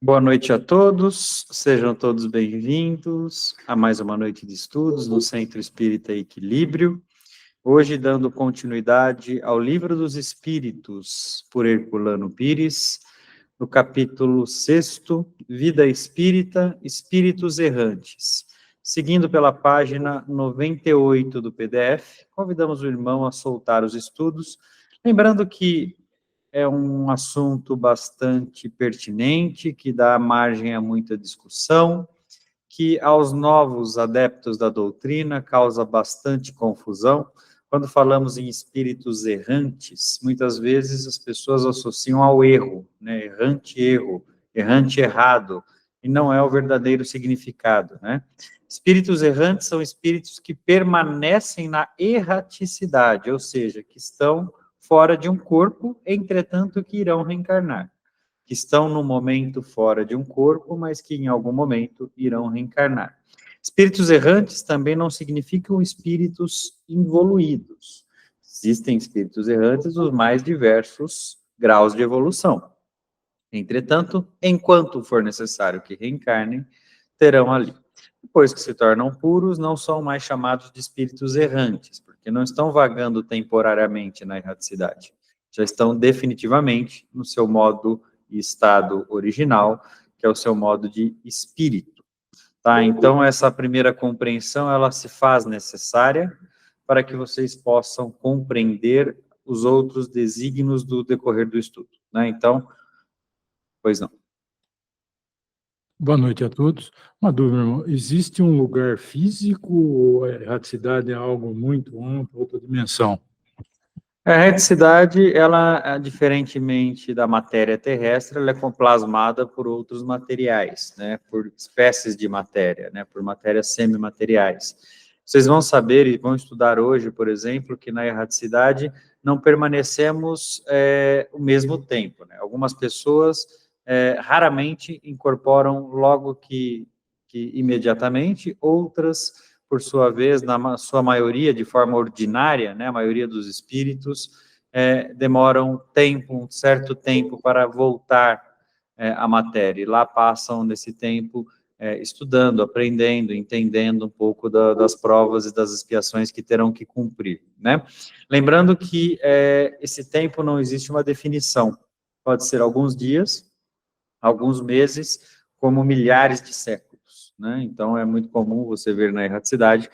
Boa noite a todos, sejam todos bem-vindos a mais uma noite de estudos no Centro Espírita Equilíbrio. Hoje, dando continuidade ao Livro dos Espíritos, por Herculano Pires, no capítulo 6º, Vida Espírita, Espíritos Errantes. Seguindo pela página 98 do PDF, convidamos o irmão a soltar os estudos, lembrando que é um assunto bastante pertinente, que dá margem a muita discussão, que aos novos adeptos da doutrina causa bastante confusão. Quando falamos em espíritos errantes, muitas vezes as pessoas associam ao erro, né? Errante, errante, errado, e não é o verdadeiro significado, né? Espíritos errantes são espíritos que permanecem na erraticidade, ou seja, que estão fora de um corpo, entretanto que irão reencarnar, que estão no momento fora de um corpo, mas que em algum momento irão reencarnar. Espíritos errantes também não significam espíritos involuídos. Existem espíritos errantes dos mais diversos graus de evolução. Entretanto, enquanto for necessário que reencarnem, terão ali. Depois que se tornam puros, não são mais chamados de espíritos errantes, porque não estão vagando temporariamente na erraticidade. Já estão definitivamente no seu modo e estado original, que é o seu modo de espírito. Tá? Então, essa primeira compreensão, ela se faz necessária para que vocês possam compreender os outros desígnios do decorrer do estudo. Né? Então, pois não. Boa noite a todos. Uma dúvida, irmão. Existe um lugar físico ou a erraticidade é algo muito amplo, outra dimensão? A erraticidade, ela, diferentemente da matéria terrestre, ela é complasmada por outros materiais, né, por espécies de matéria, né, por matérias semimateriais. Vocês vão saber e vão estudar hoje, por exemplo, que na erraticidade não permanecemos o mesmo tempo, né? Algumas pessoas raramente incorporam logo que imediatamente, outras por sua vez, na sua maioria, de forma ordinária, né, a maioria dos espíritos, demoram um certo tempo para voltar à matéria, e lá passam nesse tempo estudando, aprendendo, entendendo um pouco das provas e das expiações que terão que cumprir, né? Lembrando que esse tempo não existe uma definição, pode ser alguns dias, alguns meses, como milhares de séculos. Né? Então, é muito comum você ver na erraticidade,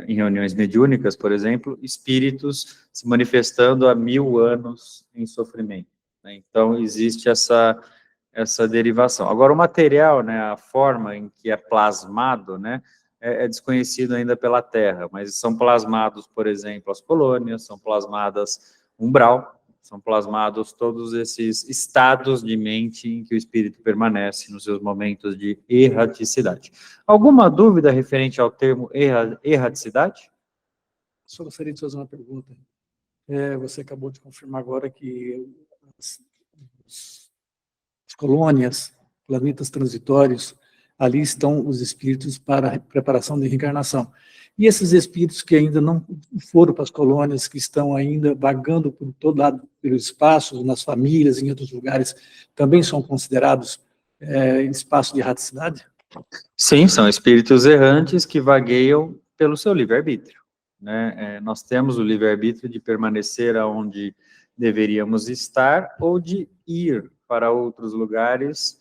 em reuniões mediúnicas, por exemplo, espíritos se manifestando há 1000 anos em sofrimento. Né? Então, existe essa derivação. Agora, o material, né, a forma em que é plasmado, né, é desconhecido ainda pela Terra, mas são plasmados, por exemplo, as colônias, são plasmadas umbral, são plasmados todos esses estados de mente em que o espírito permanece nos seus momentos de erraticidade. Alguma dúvida referente ao termo erraticidade? Só gostaria de fazer uma pergunta. Você acabou de confirmar agora que as colônias, planetas transitórios, ali estão os espíritos para a preparação de reencarnação. E esses espíritos que ainda não foram para as colônias, que estão ainda vagando por todo lado, pelo espaço, nas famílias, em outros lugares, também são considerados espaço de erraticidade? Sim, são espíritos errantes que vagueiam pelo seu livre-arbítrio. Né? Nós temos o livre-arbítrio de permanecer onde deveríamos estar ou de ir para outros lugares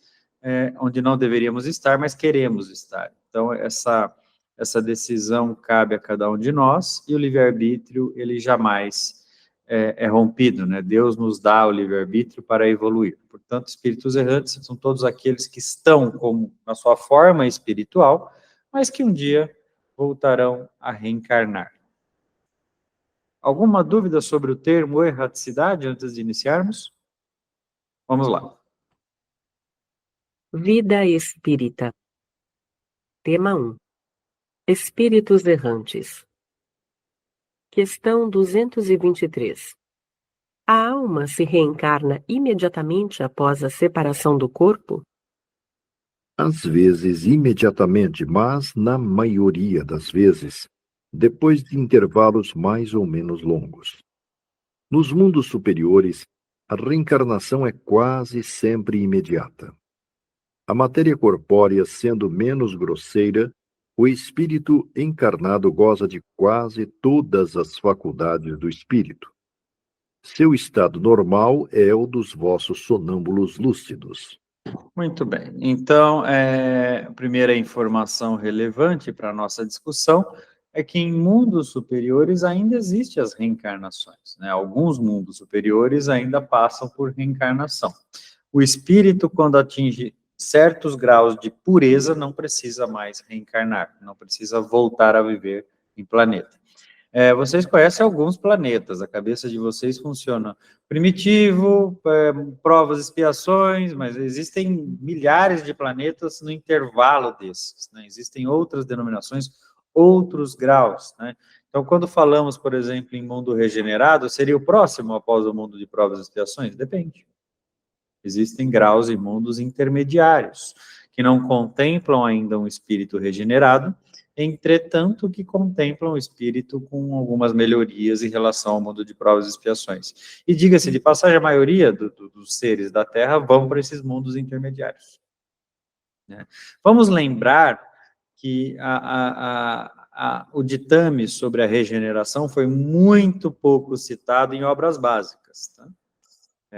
onde não deveríamos estar, mas queremos estar. Então, essa decisão cabe a cada um de nós, e o livre-arbítrio, ele jamais é rompido, né? Deus nos dá o livre-arbítrio para evoluir. Portanto, espíritos errantes são todos aqueles que estão na sua forma espiritual, mas que um dia voltarão a reencarnar. Alguma dúvida sobre o termo erraticidade antes de iniciarmos? Vamos lá. Vida Espírita. Tema 1. Espíritos errantes. Questão 223. A alma se reencarna imediatamente após a separação do corpo? Às vezes imediatamente, mas na maioria das vezes, depois de intervalos mais ou menos longos. Nos mundos superiores, a reencarnação é quase sempre imediata. A matéria corpórea sendo menos grosseira, o espírito encarnado goza de quase todas as faculdades do espírito. Seu estado normal é o dos vossos sonâmbulos lúcidos. Muito bem. Então, a primeira informação relevante para a nossa discussão é que em mundos superiores ainda existem as reencarnações, né? Alguns mundos superiores ainda passam por reencarnação. O espírito, quando atinge certos graus de pureza, não precisa mais reencarnar, não precisa voltar a viver em planeta. Vocês conhecem alguns planetas, a cabeça de vocês funciona primitivo, provas, expiações, mas existem milhares de planetas no intervalo desses, né? Existem outras denominações, outros graus, né? Então, quando falamos, por exemplo, em mundo regenerado, seria o próximo após o mundo de provas e expiações? Depende. Existem graus e mundos intermediários, que não contemplam ainda um espírito regenerado, entretanto, que contemplam o espírito com algumas melhorias em relação ao mundo de provas e expiações. E diga-se de passagem, a maioria dos seres da Terra vão para esses mundos intermediários, né? Vamos lembrar que o ditame sobre a regeneração foi muito pouco citado em obras básicas, tá?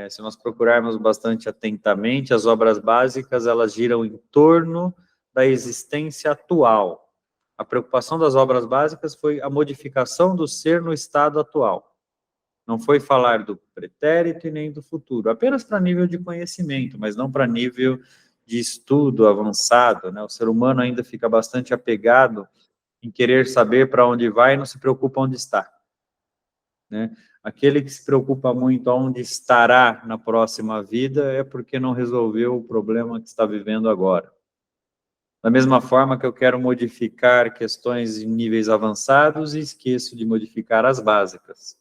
Se nós procurarmos bastante atentamente, as obras básicas, elas giram em torno da existência atual. A preocupação das obras básicas foi a modificação do ser no estado atual. Não foi falar do pretérito e nem do futuro, apenas para nível de conhecimento, mas não para nível de estudo avançado, né? O ser humano ainda fica bastante apegado em querer saber para onde vai e não se preocupa onde está, né? Aquele que se preocupa muito onde estará na próxima vida é porque não resolveu o problema que está vivendo agora. Da mesma forma que eu quero modificar questões em níveis avançados e esqueço de modificar as básicas.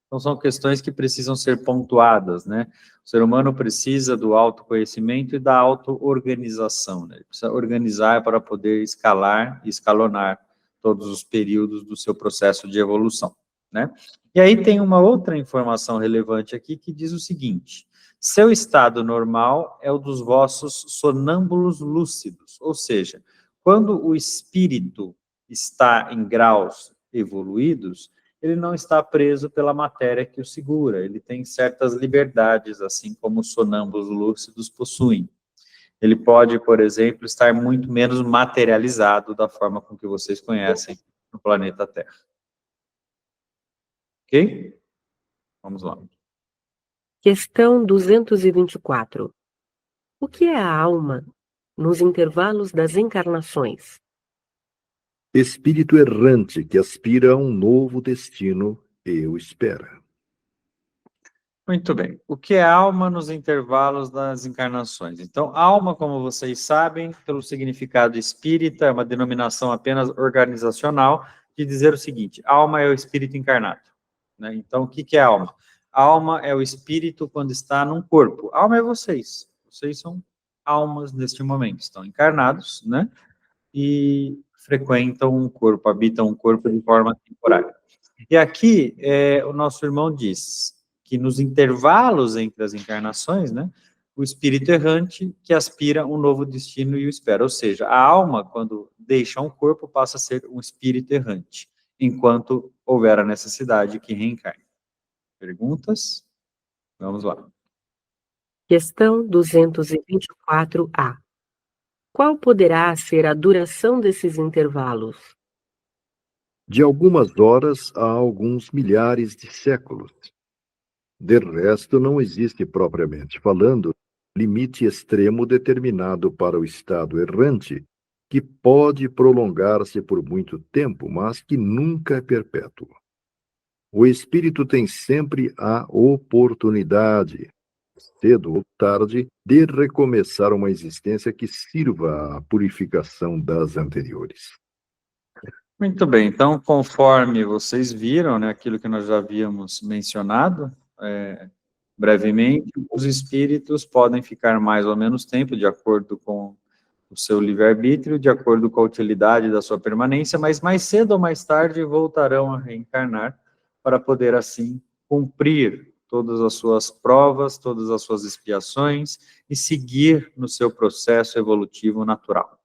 Então, são questões que precisam ser pontuadas, né? O ser humano precisa do autoconhecimento e da auto-organização, né? Ele precisa organizar para poder escalar e escalonar todos os períodos do seu processo de evolução, né? E aí tem uma outra informação relevante aqui que diz o seguinte: seu estado normal é o dos vossos sonâmbulos lúcidos, ou seja, quando o espírito está em graus evoluídos, ele não está preso pela matéria que o segura, ele tem certas liberdades, assim como os sonâmbulos lúcidos possuem. Ele pode, por exemplo, estar muito menos materializado da forma com que vocês conhecem no planeta Terra. Ok? Vamos lá. Questão 224. O que é a alma nos intervalos das encarnações? Espírito errante que aspira a um novo destino e o espera. Muito bem. O que é alma nos intervalos das encarnações? Então, alma, como vocês sabem, pelo significado espírita, é uma denominação apenas organizacional de dizer o seguinte: alma é o espírito encarnado, né? Então, o que é alma? Alma é o espírito quando está num corpo. Alma é vocês. Vocês são almas neste momento. Estão encarnados, né? E frequentam um corpo, habitam um corpo de forma temporária. E aqui, o nosso irmão diz que nos intervalos entre as encarnações, né, o espírito errante que aspira um novo destino e o espera. Ou seja, a alma, quando deixa um corpo, passa a ser um espírito errante, enquanto houver a necessidade que reencarne. Perguntas? Vamos lá. Questão 224A. Qual poderá ser a duração desses intervalos? De algumas horas a alguns milhares de séculos. De resto, não existe, propriamente falando, limite extremo determinado para o estado errante, que pode prolongar-se por muito tempo, mas que nunca é perpétuo. O espírito tem sempre a oportunidade, cedo ou tarde, de recomeçar uma existência que sirva à purificação das anteriores. Muito bem, então, conforme vocês viram, né, aquilo que nós já havíamos mencionado, brevemente, os espíritos podem ficar mais ou menos tempo, de acordo com o seu livre-arbítrio, de acordo com a utilidade da sua permanência, mas mais cedo ou mais tarde voltarão a reencarnar para poder, assim, cumprir todas as suas provas, todas as suas expiações e seguir no seu processo evolutivo natural,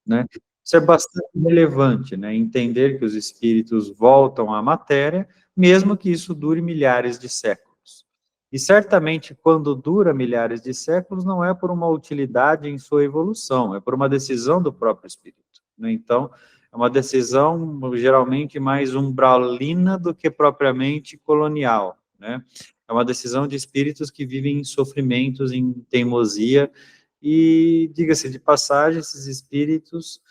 né? Isso é bastante relevante, né? Entender que os espíritos voltam à matéria, mesmo que isso dure milhares de séculos. E certamente, quando dura milhares de séculos, não é por uma utilidade em sua evolução, é por uma decisão do próprio espírito, né? Então, é uma decisão geralmente mais umbralina do que propriamente colonial, né? É uma decisão de espíritos que vivem em sofrimentos, em teimosia, e, diga-se de passagem, esses espíritos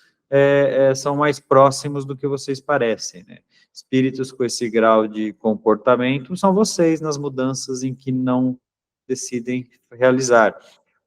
são mais próximos do que vocês parecem, né? Espíritos com esse grau de comportamento são vocês nas mudanças em que não decidem realizar.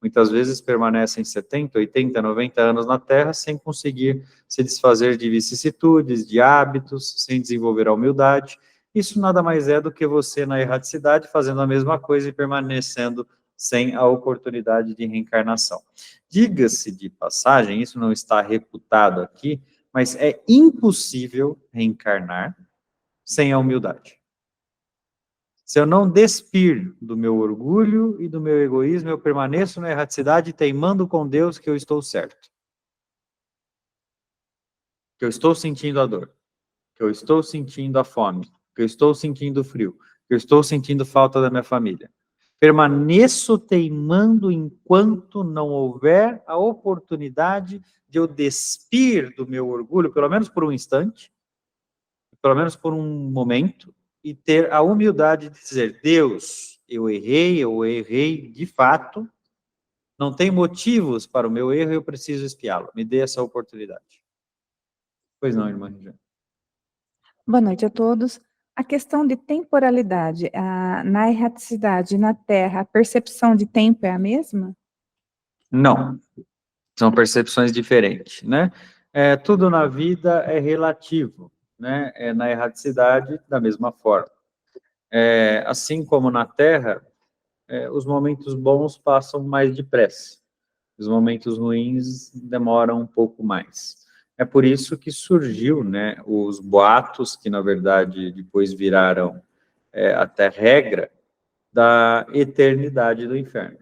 Muitas vezes permanecem 70, 80, 90 anos na Terra sem conseguir se desfazer de vicissitudes, de hábitos, sem desenvolver a humildade. Isso nada mais é do que você na erraticidade fazendo a mesma coisa e permanecendo sem a oportunidade de reencarnação. Diga-se de passagem, isso não está reputado aqui, mas é impossível reencarnar sem a humildade. Se eu não despir do meu orgulho e do meu egoísmo, eu permaneço na erraticidade teimando com Deus que eu estou certo. Que eu estou sentindo a dor. Que eu estou sentindo a fome. Que eu estou sentindo o frio. Que eu estou sentindo falta da minha família. Permaneço teimando enquanto não houver a oportunidade de eu despir do meu orgulho, pelo menos por um instante, pelo menos por um momento, e ter a humildade de dizer, Deus, eu errei de fato, não tem motivos para o meu erro, eu preciso espiá-lo, me dê essa oportunidade. Pois não, irmã Regiane. Boa noite a todos. A questão de temporalidade, na erraticidade, na Terra, a percepção de tempo é a mesma? Não, são percepções diferentes, né? Tudo na vida é relativo, né? Na erraticidade, da mesma forma. Assim como na Terra, os momentos bons passam mais depressa, os momentos ruins demoram um pouco mais. É por isso que surgiu, né, os boatos, que na verdade depois viraram até regra, da eternidade do inferno.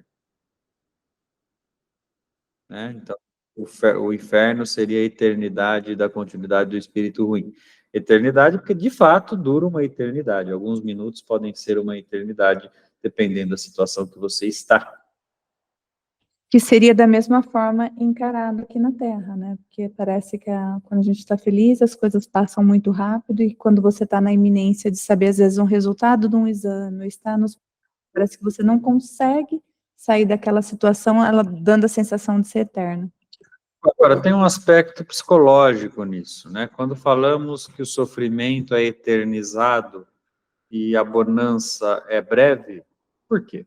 Né? Então, o inferno seria a eternidade da continuidade do espírito ruim. Eternidade porque, de fato, dura uma eternidade. Alguns minutos podem ser uma eternidade, dependendo da situação que você está. Que seria da mesma forma encarado aqui na Terra, né? Porque parece que quando a gente está feliz, as coisas passam muito rápido, e quando você está na iminência de saber, às vezes, um resultado de um exame, parece que você não consegue sair daquela situação, ela dando a sensação de ser eterna. Agora, tem um aspecto psicológico nisso, né? Quando falamos que o sofrimento é eternizado e a bonança é breve, por quê?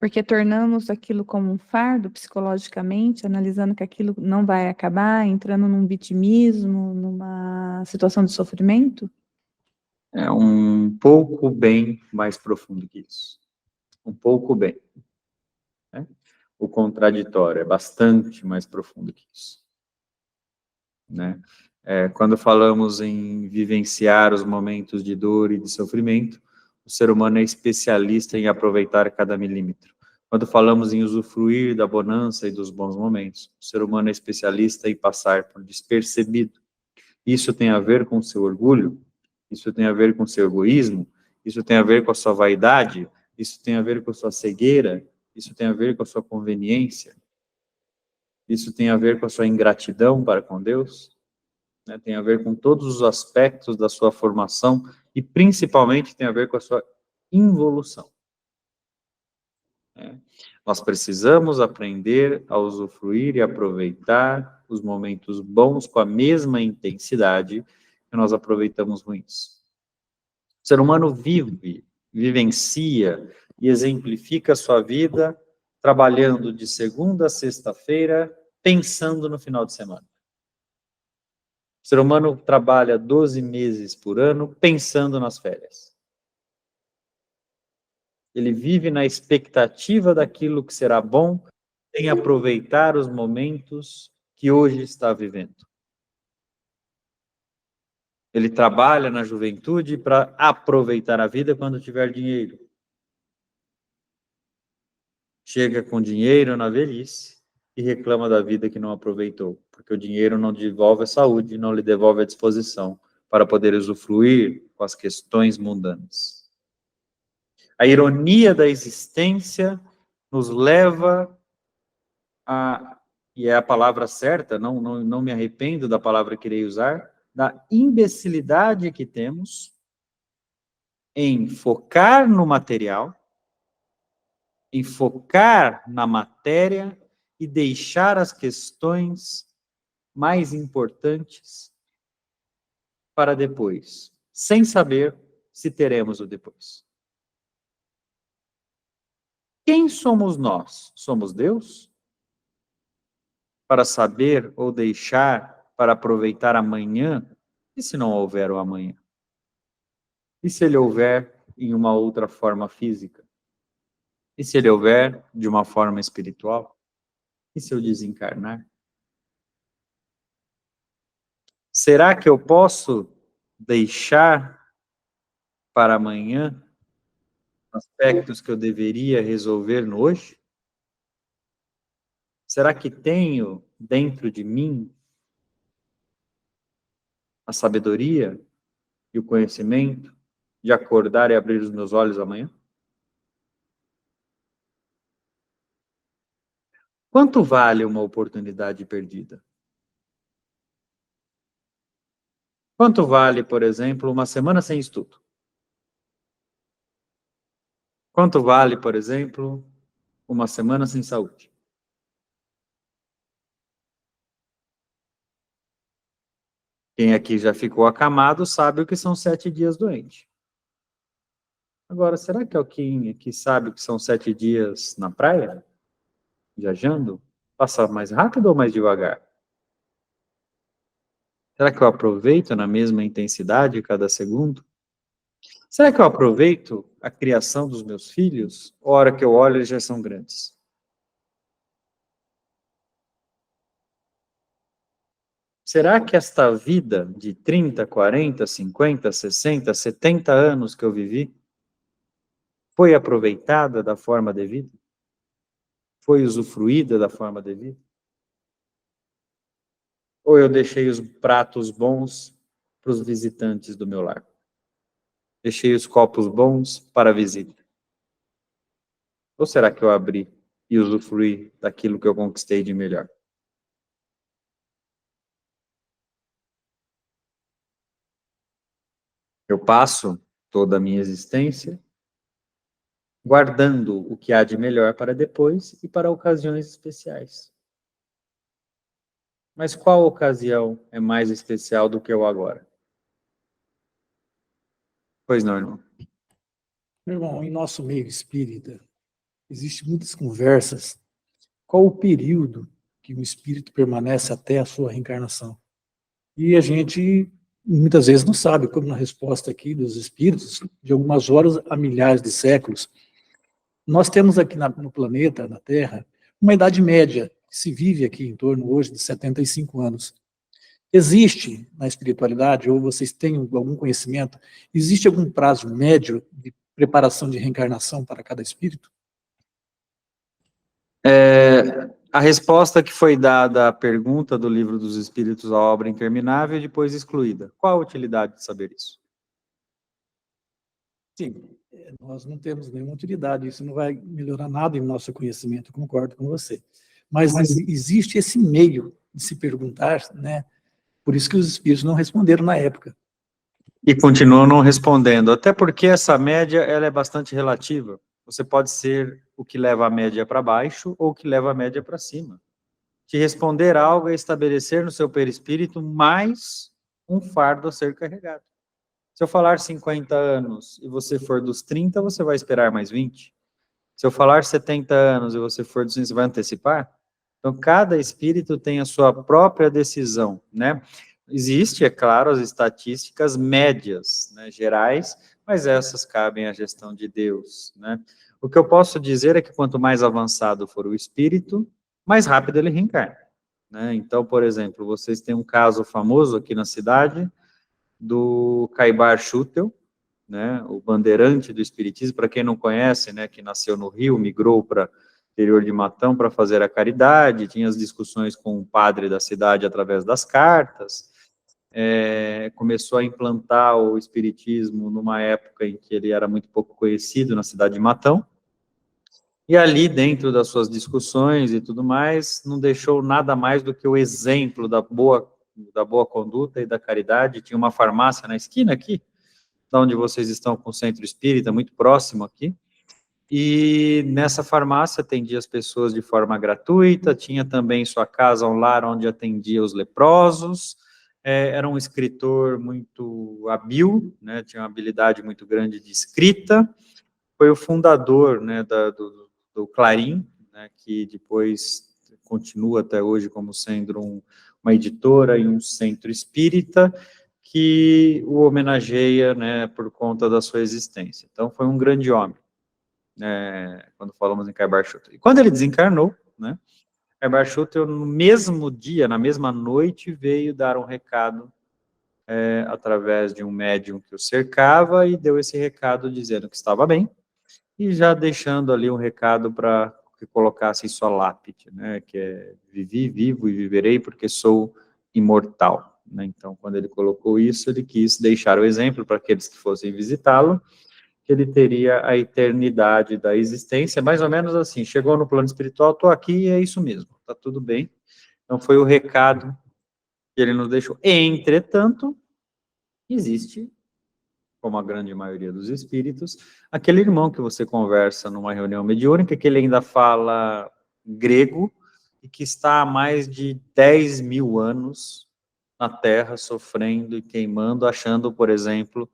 Porque tornamos aquilo como um fardo psicologicamente, analisando que aquilo não vai acabar, entrando num vitimismo, numa situação de sofrimento? É um pouco bem mais profundo que isso. Um pouco bem. Né? O contraditório é bastante mais profundo que isso. Né? Quando falamos em vivenciar os momentos de dor e de sofrimento, o ser humano é especialista em aproveitar cada milímetro. Quando falamos em usufruir da bonança e dos bons momentos, o ser humano é especialista em passar por despercebido. Isso tem a ver com o seu orgulho, isso tem a ver com o seu egoísmo, isso tem a ver com a sua vaidade, isso tem a ver com a sua cegueira, isso tem a ver com a sua conveniência, isso tem a ver com a sua ingratidão para com Deus, né? Tem a ver com todos os aspectos da sua formação e principalmente tem a ver com a sua involução. Nós precisamos aprender a usufruir e aproveitar os momentos bons com a mesma intensidade que nós aproveitamos ruins. O ser humano vivencia e exemplifica a sua vida trabalhando de segunda a sexta-feira, pensando no final de semana. O ser humano trabalha 12 meses por ano pensando nas férias. Ele vive na expectativa daquilo que será bom, sem aproveitar os momentos que hoje está vivendo. Ele trabalha na juventude para aproveitar a vida quando tiver dinheiro. Chega com dinheiro na velhice e reclama da vida que não aproveitou, porque o dinheiro não devolve a saúde, não lhe devolve a disposição para poder usufruir com as questões mundanas. A ironia da existência nos leva a, e é a palavra certa, não me arrependo da palavra que irei usar, da imbecilidade que temos em focar no material, em focar na matéria e deixar as questões mais importantes para depois, sem saber se teremos o depois. Quem somos nós? Somos Deus? Para saber ou deixar para aproveitar amanhã? E se não houver o amanhã? E se ele houver em uma outra forma física? E se ele houver de uma forma espiritual? E se eu desencarnar? Será que eu posso deixar para amanhã aspectos que eu deveria resolver no hoje? Será que tenho dentro de mim a sabedoria e o conhecimento de acordar e abrir os meus olhos amanhã? Quanto vale uma oportunidade perdida? Quanto vale, por exemplo, uma semana sem estudo? Quanto vale, por exemplo, uma semana sem saúde? Quem aqui já ficou acamado sabe o que são 7 dias doente. Agora, será que alguém aqui sabe o que são 7 dias na praia? Viajando? Passa mais rápido ou mais devagar? Será que eu aproveito na mesma intensidade cada segundo? Será que eu aproveito a criação dos meus filhos? Ou a hora que eu olho, eles já são grandes? Será que esta vida de 30, 40, 50, 60, 70 anos que eu vivi foi aproveitada da forma devida? Foi usufruída da forma devida? Ou eu deixei os pratos bons para os visitantes do meu lar? Deixei os copos bons para a visita? Ou será que eu abri e usufruí daquilo que eu conquistei de melhor? Eu passo toda a minha existência guardando o que há de melhor para depois e para ocasiões especiais. Mas qual ocasião é mais especial do que o agora? Pois não, irmão. Meu irmão, em nosso meio espírita, existem muitas conversas. Qual o período que o espírito permanece até a sua reencarnação? E a gente muitas vezes não sabe, como na resposta aqui dos espíritos, de algumas horas a milhares de séculos. Nós temos aqui no planeta, na Terra, uma idade média, que se vive aqui em torno hoje de 75 anos. Existe na espiritualidade, ou vocês têm algum conhecimento, existe algum prazo médio de preparação de reencarnação para cada espírito? A resposta que foi dada à pergunta do Livro dos Espíritos, a obra interminável, e depois excluída. Qual a utilidade de saber isso? Sim, nós não temos nenhuma utilidade, isso não vai melhorar nada em nosso conhecimento, concordo com você. Mas existe esse meio de se perguntar, né? Por isso que os espíritos não responderam na época. E continuam não respondendo, até porque essa média ela é bastante relativa. Você pode ser o que leva a média para baixo ou o que leva a média para cima. Te responder algo é estabelecer no seu perispírito mais um fardo a ser carregado. Se eu falar 50 anos e você for dos 30, você vai esperar mais 20. Se eu falar 70 anos e você for dos 20, você vai antecipar? Então, cada espírito tem a sua própria decisão, né? Existe, é claro, as estatísticas médias, né, gerais, mas essas cabem à gestão de Deus, né? O que eu posso dizer é que quanto mais avançado for o espírito, mais rápido ele reencarna, né? Então, por exemplo, vocês têm um caso famoso aqui na cidade do Caibar Schutel, né, o bandeirante do espiritismo, para quem não conhece, né, que nasceu no Rio, migrou para o interior de Matão para fazer a caridade, tinha as discussões com o padre da cidade através das cartas, começou a implantar o espiritismo numa época em que ele era muito pouco conhecido na cidade de Matão, e ali, dentro das suas discussões e tudo mais, não deixou nada mais do que o exemplo da boa conduta e da caridade. Tinha uma farmácia na esquina aqui, da onde vocês estão com o centro espírita, muito próximo aqui, e nessa farmácia atendia as pessoas de forma gratuita, tinha também sua casa, um lar onde atendia os leprosos, era um escritor muito habil, né, tinha uma habilidade muito grande de escrita, foi o fundador, né, do Clarim, né, que depois continua até hoje como sendo uma editora e um centro espírita, que o homenageia, né, por conta da sua existência. Então, foi um grande homem, quando falamos em Caibar Schutel. E quando ele desencarnou, né, Caibar Schutel, no mesmo dia, na mesma noite, veio dar um recado através de um médium que o cercava e deu esse recado dizendo que estava bem, e já deixando ali um recado para que colocasse em sua lápide, né, que é: vivi, vivo e viverei porque sou imortal. Né? Então, quando ele colocou isso, ele quis deixar o exemplo para aqueles que fossem visitá-lo, que ele teria a eternidade da existência, mais ou menos assim, chegou no plano espiritual, estou aqui e é isso mesmo, está tudo bem. Então, foi o recado que ele nos deixou. Entretanto, existe, como a grande maioria dos espíritos, aquele irmão que você conversa numa reunião mediúnica, que ele ainda fala grego, e que está há mais de 10 mil anos na Terra, sofrendo e queimando, achando, por exemplo,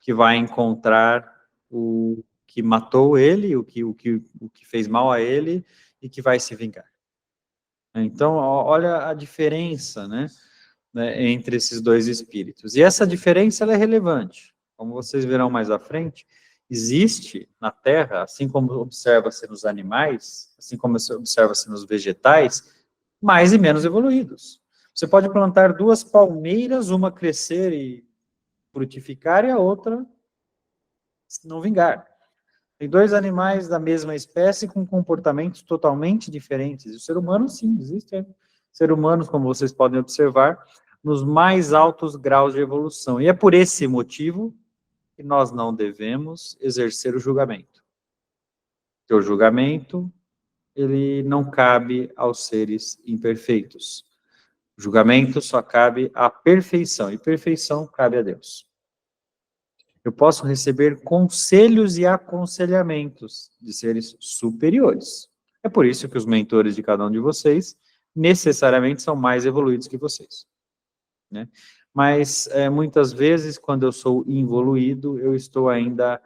que vai encontrar o que matou ele, o que fez mal a ele, e que vai se vingar. Então, olha a diferença, né, entre esses dois espíritos. E essa diferença ela é relevante. Como vocês verão mais à frente, existe na Terra, assim como observa-se nos animais, assim como observa-se nos vegetais, mais e menos evoluídos. Você pode plantar duas palmeiras, uma crescer e frutificar e a outra não vingar. Tem dois animais da mesma espécie com comportamentos totalmente diferentes. E o ser humano, sim, existe. Ser humanos, como vocês podem observar, nos mais altos graus de evolução. E é por esse motivo que nós não devemos exercer o julgamento. Porque o julgamento, ele não cabe aos seres imperfeitos. O julgamento só cabe à perfeição, e perfeição cabe a Deus. Eu posso receber conselhos e aconselhamentos de seres superiores. É por isso que os mentores de cada um de vocês necessariamente são mais evoluídos que vocês. Né? Mas, muitas vezes, quando eu sou involuído, eu estou ainda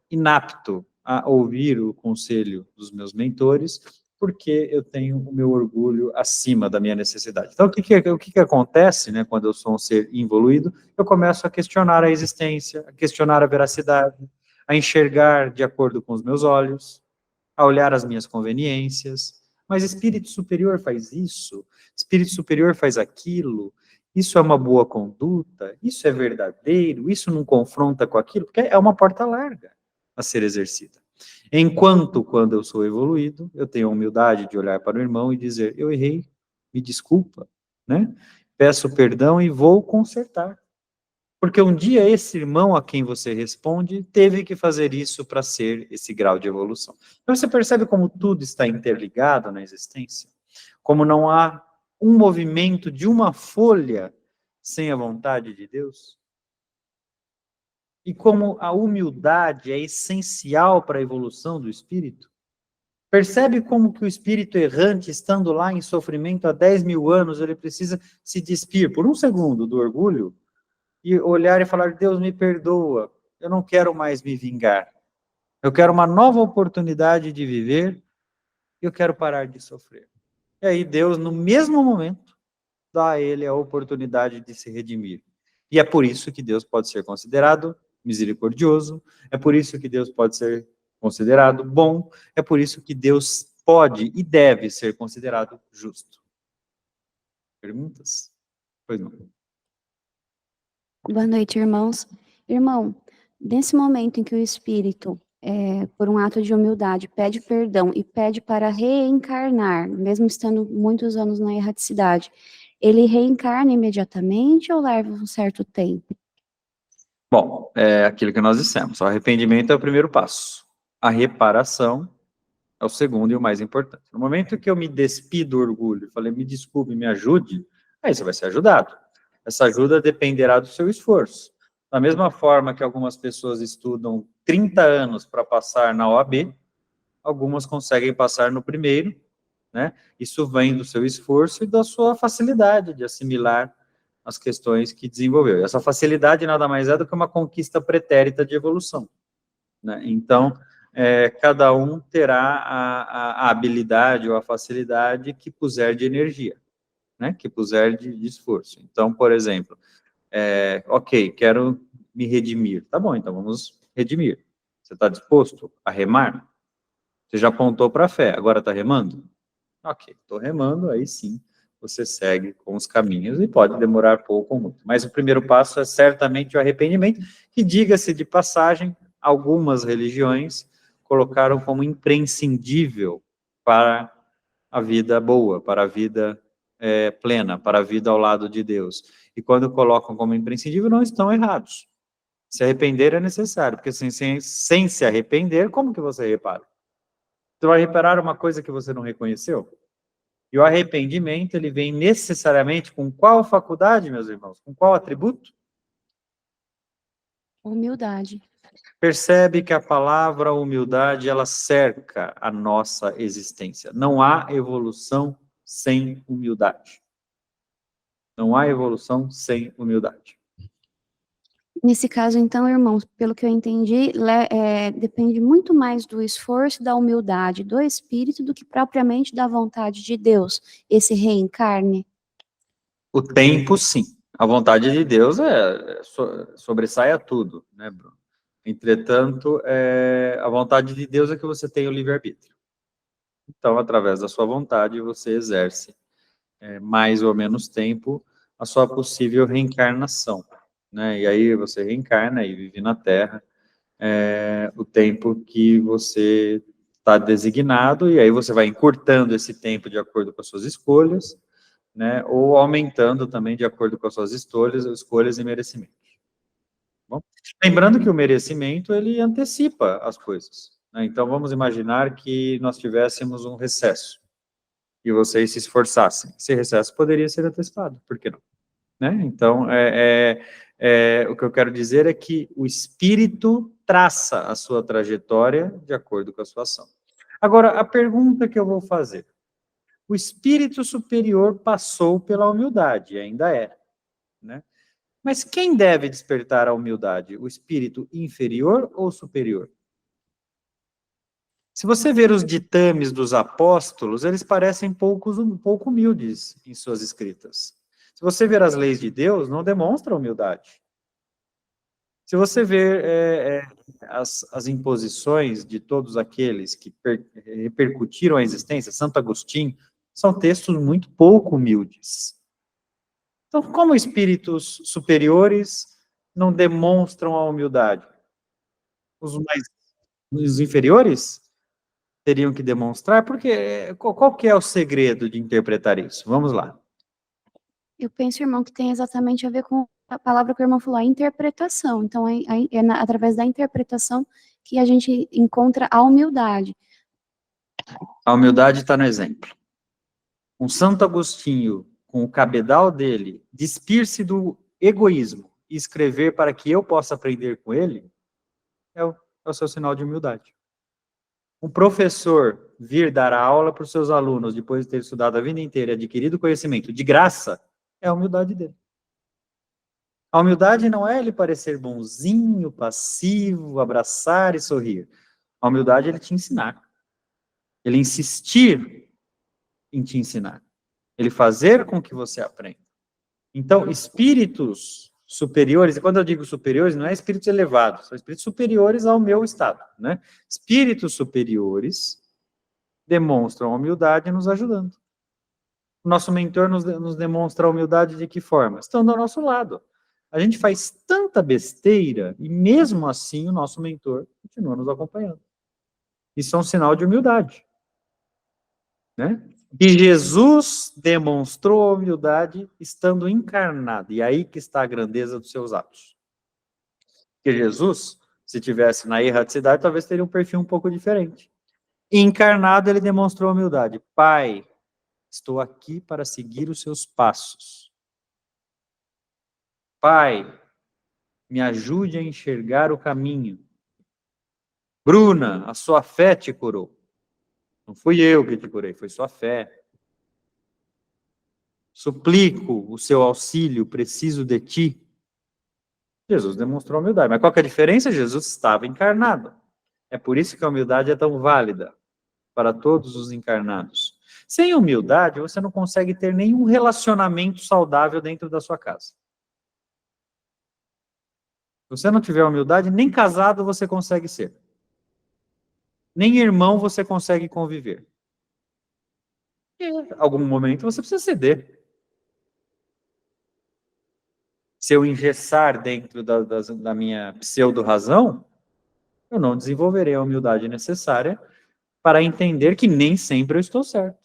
inapto a ouvir o conselho dos meus mentores, porque eu tenho o meu orgulho acima da minha necessidade. Então, o que acontece, né, quando eu sou um ser involuído? Eu começo a questionar a existência, a questionar a veracidade, a enxergar de acordo com os meus olhos, a olhar as minhas conveniências. Mas espírito superior faz isso, espírito superior faz aquilo, isso é uma boa conduta, isso é verdadeiro, isso não confronta com aquilo, porque é uma porta larga a ser exercida. Enquanto, quando eu sou evoluído, eu tenho a humildade de olhar para o irmão e dizer: eu errei, me desculpa, né? Peço perdão e vou consertar. Porque um dia esse irmão a quem você responde teve que fazer isso para ser esse grau de evolução. Então você percebe como tudo está interligado na existência? Como não há um movimento de uma folha sem a vontade de Deus? E como a humildade é essencial para a evolução do espírito? Percebe como que o espírito errante, estando lá em sofrimento há 10 mil anos, ele precisa se despir por um segundo do orgulho e olhar e falar: Deus, me perdoa, eu não quero mais me vingar. Eu quero uma nova oportunidade de viver e eu quero parar de sofrer. E aí Deus, no mesmo momento, dá a ele a oportunidade de se redimir. E é por isso que Deus pode ser considerado misericordioso, é por isso que Deus pode ser considerado bom, é por isso que Deus pode e deve ser considerado justo. Perguntas? Pois não. Boa noite, irmãos. Irmão, nesse momento em que o espírito, por um ato de humildade, pede perdão e pede para reencarnar, mesmo estando muitos anos na erraticidade, ele reencarna imediatamente ou leva um certo tempo? Bom, é aquilo que nós dissemos, o arrependimento é o primeiro passo. A reparação é o segundo e o mais importante. No momento que eu me despido do orgulho, falei, me desculpe, me ajude, aí você vai ser ajudado. Essa ajuda dependerá do seu esforço. Da mesma forma que algumas pessoas estudam 30 anos para passar na OAB, algumas conseguem passar no primeiro, né? Isso vem do seu esforço e da sua facilidade de assimilar as questões que desenvolveu. E essa facilidade nada mais é do que uma conquista pretérita de evolução, né? Então, cada um terá a habilidade ou a facilidade que puser de energia, né? Que puser de esforço. Então, por exemplo, ok, quero me redimir. Tá bom, então vamos redimir. Você está disposto a remar? Você já apontou para a fé, agora está remando? Ok, estou remando, aí sim você segue com os caminhos e pode demorar pouco ou muito. Mas o primeiro passo é certamente o arrependimento, que, diga-se de passagem, algumas religiões colocaram como imprescindível para a vida boa, para a vida plena, para a vida ao lado de Deus. E quando colocam como imprescindível, não estão errados. Se arrepender é necessário, porque sem se arrepender, como que você repara? Você vai reparar uma coisa que você não reconheceu? E o arrependimento, ele vem necessariamente com qual faculdade, meus irmãos? Com qual atributo? Humildade. Percebe que a palavra humildade, ela cerca a nossa existência. Não há evolução sem humildade. Não há evolução sem humildade. Nesse caso, então, irmãos, pelo que eu entendi, depende muito mais do esforço, da humildade do espírito do que propriamente da vontade de Deus, esse reencarne. O tempo, sim. A vontade de Deus sobressai a tudo, né, Bruno? Entretanto, a vontade de Deus é que você tenha o livre-arbítrio. Então, através da sua vontade, você exerce mais ou menos tempo a sua possível reencarnação, né? E aí você reencarna e vive na Terra o tempo que você está designado, e aí você vai encurtando esse tempo de acordo com as suas escolhas, né? Ou aumentando também de acordo com as suas escolhas e merecimentos. Bom, lembrando que o merecimento, ele antecipa as coisas, né? Então, vamos imaginar que nós tivéssemos um recesso e vocês se esforçassem. Esse recesso poderia ser antecipado, por que não? Né? Então, o que eu quero dizer é que o espírito traça a sua trajetória de acordo com a sua ação. Agora, a pergunta que eu vou fazer: o espírito superior passou pela humildade, ainda é, né? Mas quem deve despertar a humildade? O espírito inferior ou superior? Se você ver os ditames dos apóstolos, eles parecem um pouco humildes em suas escritas. Se você ver as leis de Deus, não demonstra humildade. Se você ver as imposições de todos aqueles que repercutiram a existência, Santo Agostinho, são textos muito pouco humildes. Então, como espíritos superiores não demonstram a humildade? Os inferiores teriam que demonstrar, porque qual que é o segredo de interpretar isso? Vamos lá. Eu penso, irmão, que tem exatamente a ver com a palavra que o irmão falou, a interpretação. Então, através da interpretação que a gente encontra a humildade. A humildade está no exemplo. Um Santo Agostinho, com o cabedal dele, despir-se do egoísmo e escrever para que eu possa aprender com ele, é o seu sinal de humildade. Um professor vir dar aula para os seus alunos, depois de ter estudado a vida inteira e adquirido conhecimento de graça, é a humildade dele. A humildade não é ele parecer bonzinho, passivo, abraçar e sorrir. A humildade é ele te ensinar. Ele insistir em te ensinar. Ele fazer com que você aprenda. Então, espíritos superiores, e quando eu digo superiores, não é espíritos elevados, são espíritos superiores ao meu estado, né? Espíritos superiores demonstram humildade nos ajudando. O nosso mentor nos demonstra a humildade de que forma? Estando ao nosso lado. a gente faz tanta besteira e mesmo assim o nosso mentor continua nos acompanhando. Isso é um sinal de humildade, né? E Jesus demonstrou a humildade estando encarnado. E aí que está a grandeza dos seus atos. Porque Jesus, se tivesse na erraticidade, talvez teria um perfil um pouco diferente. Encarnado, ele demonstrou a humildade. Pai, estou aqui para seguir os seus passos. Pai, me ajude a enxergar o caminho. Bruna, a sua fé te curou. Não fui eu que te curei, foi sua fé. Suplico o seu auxílio, preciso de ti. Jesus demonstrou a humildade. Mas qual que é a diferença? Jesus estava encarnado. É por isso que a humildade é tão válida para todos os encarnados. Sem humildade, você não consegue ter nenhum relacionamento saudável dentro da sua casa. Se você não tiver humildade, nem casado você consegue ser. Nem irmão você consegue conviver. Em algum momento você precisa ceder. Se eu engessar dentro da minha pseudo-razão, eu não desenvolverei a humildade necessária para entender que nem sempre eu estou certo.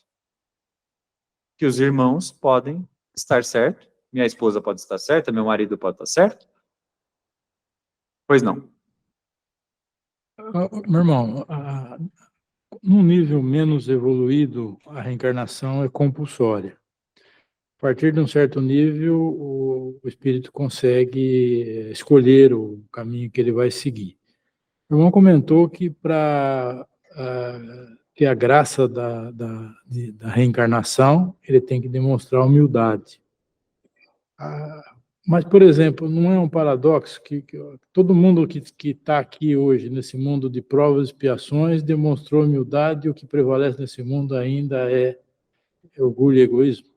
Que os irmãos podem estar certos, minha esposa pode estar certa, meu marido pode estar certo. Pois não. Meu irmão, num nível menos evoluído, a reencarnação é compulsória. A partir de um certo nível, o espírito consegue escolher o caminho que ele vai seguir. O irmão comentou que para ter a graça da reencarnação, ele tem que demonstrar humildade. Mas, por exemplo, não é um paradoxo que todo mundo que está aqui hoje, nesse mundo de provas e expiações, demonstrou humildade, e o que prevalece nesse mundo ainda é orgulho e egoísmo?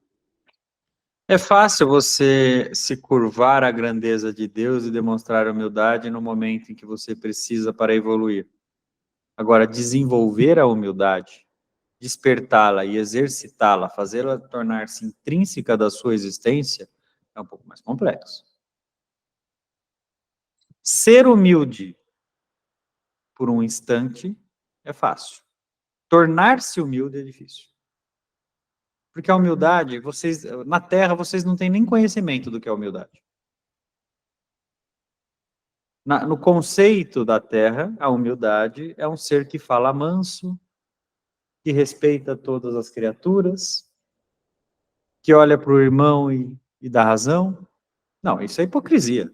É fácil você se curvar à grandeza de Deus e demonstrar humildade no momento em que você precisa para evoluir. Agora, desenvolver a humildade, despertá-la e exercitá-la, fazê-la tornar-se intrínseca da sua existência, é um pouco mais complexo. Ser humilde por um instante é fácil. Tornar-se humilde é difícil. Porque a humildade, na Terra, vocês não têm nem conhecimento do que é humildade. No conceito da Terra, a humildade é um ser que fala manso, que respeita todas as criaturas, que olha para o irmão e dá razão. Não, isso é hipocrisia.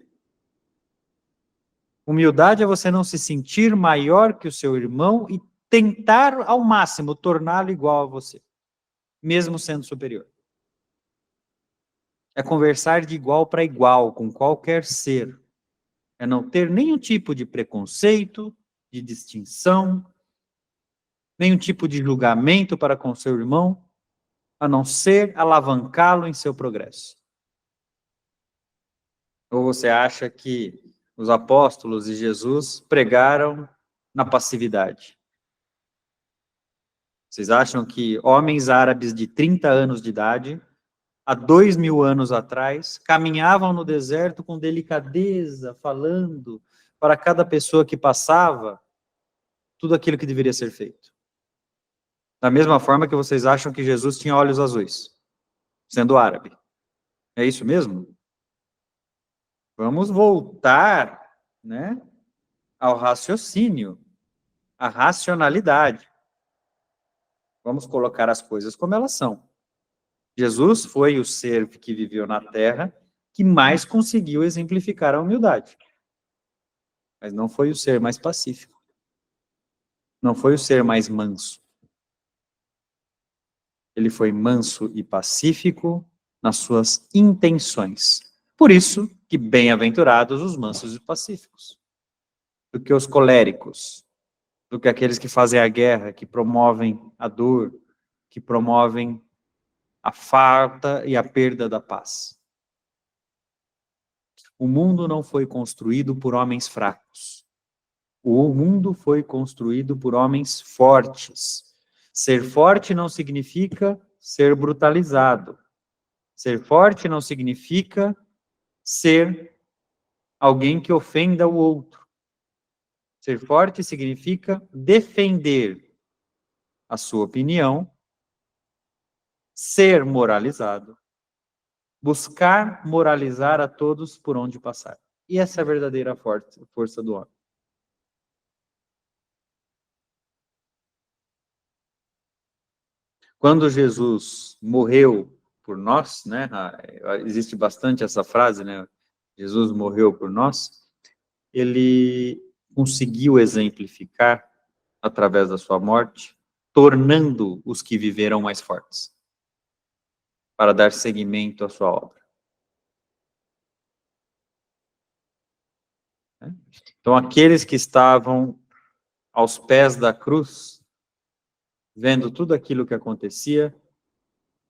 Humildade é você não se sentir maior que o seu irmão e tentar ao máximo torná-lo igual a você, mesmo sendo superior. É conversar de igual para igual com qualquer ser. É não ter nenhum tipo de preconceito, de distinção, nenhum tipo de julgamento para com seu irmão, a não ser alavancá-lo em seu progresso. Ou você acha que os apóstolos e Jesus pregaram na passividade? Vocês acham que homens árabes de 30 anos de idade, há 2000 anos atrás, caminhavam no deserto com delicadeza, falando para cada pessoa que passava tudo aquilo que deveria ser feito? Da mesma forma que vocês acham que Jesus tinha olhos azuis, sendo árabe. É isso mesmo? Vamos voltar, né, ao raciocínio, à racionalidade. Vamos colocar as coisas como elas são. Jesus foi o ser que viveu na Terra que mais conseguiu exemplificar a humildade. Mas não foi o ser mais pacífico. Não foi o ser mais manso. Ele foi manso e pacífico nas suas intenções. Por isso que bem-aventurados os mansos e pacíficos, do que os coléricos, do que aqueles que fazem a guerra, que promovem a dor, que promovem a falta e a perda da paz. O mundo não foi construído por homens fracos. O mundo foi construído por homens fortes. Ser forte não significa ser brutalizado. Ser forte não significa ser alguém que ofenda o outro. Ser forte significa defender a sua opinião, ser moralizado, buscar moralizar a todos por onde passar. E essa é a verdadeira força do homem. Quando Jesus morreu por nós, né? Existe bastante essa frase, né? Jesus morreu por nós. Ele conseguiu exemplificar, através da sua morte, tornando os que viveram mais fortes, para dar seguimento à sua obra. Então, aqueles que estavam aos pés da cruz, vendo tudo aquilo que acontecia,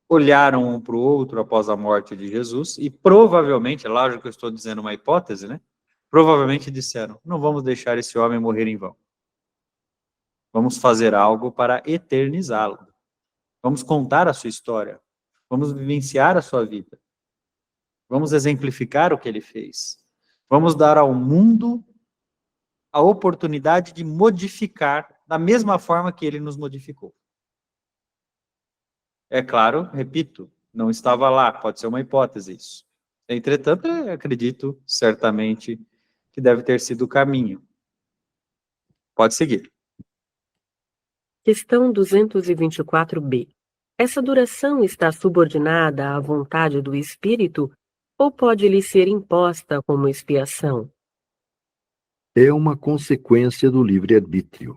olharam um para o outro após a morte de Jesus e provavelmente, é lógico que eu estou dizendo uma hipótese, né? Provavelmente disseram, não vamos deixar esse homem morrer em vão. Vamos fazer algo para eternizá-lo. Vamos contar a sua história. Vamos vivenciar a sua vida. Vamos exemplificar o que ele fez. Vamos dar ao mundo a oportunidade de modificar da mesma forma que ele nos modificou. É claro, repito, não estava lá, pode ser uma hipótese isso. Entretanto, eu acredito certamente que deve ter sido o caminho. Pode seguir. Questão 224b. Essa duração está subordinada à vontade do espírito ou pode lhe ser imposta como expiação? É uma consequência do livre-arbítrio.